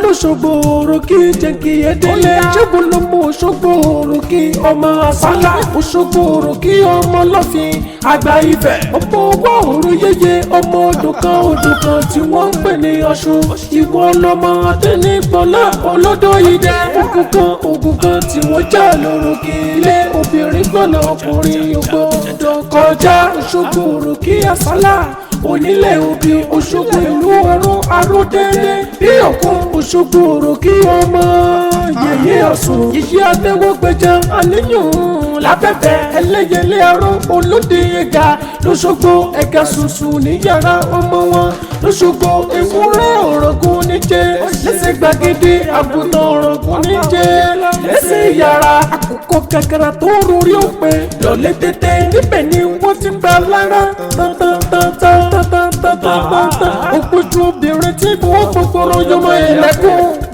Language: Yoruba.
lóṣogbo òròkì jẹ́ǹkì ẹ̀dẹ́lẹ̀ ṣẹ́gun ló mú Òṣogbo òròkì ọmọ àsálà Òṣogbo òròkì ọmọ lọ́fìn àgbà Ifẹ̀ ọmọ owó òru yeye ọmọ odò kan tí wọ́n ń pè ní Ọ̀ṣun ìwọ lọmọ Adénígbọlá olódò idẹ ogun kan tí wọ́n já lórúkì ilé obìnrin gbọ́nà ọkùnrin ògbọ́dọ̀ kọjá Òṣogbo òròkì àsálà onílé òbí Òṣogbo ìlú ọ̀run aródélé bí ọ̀kún Òṣogbo òròkì ọmọ yèyé Ọ̀ṣun yíyí adéwọ́gbẹ̀jẹ̀ àníyàn lábẹ́bẹ́ ẹlẹ́yẹlé arún olóde ẹ̀gá lọ́ṣogbo ẹ̀gá ṣoṣo ní yàrá ọmọ wọn lọ́ṣogbo ewúrẹ́ ọ̀rọ̀gùn níjẹ́ lẹ́sẹ̀ gbàgede àgùntàn ọ̀rọ̀gùn níjẹ́ lẹ́sẹ̀ yàrá àkùkọ kàkàrà tó rórí òpè lọ́lẹ́ tètè níbẹ̀ ni wọ́n ti gbà lára ògbójú obìnrin tí wọ́n gbogbo yọmọ ilẹ̀kùn.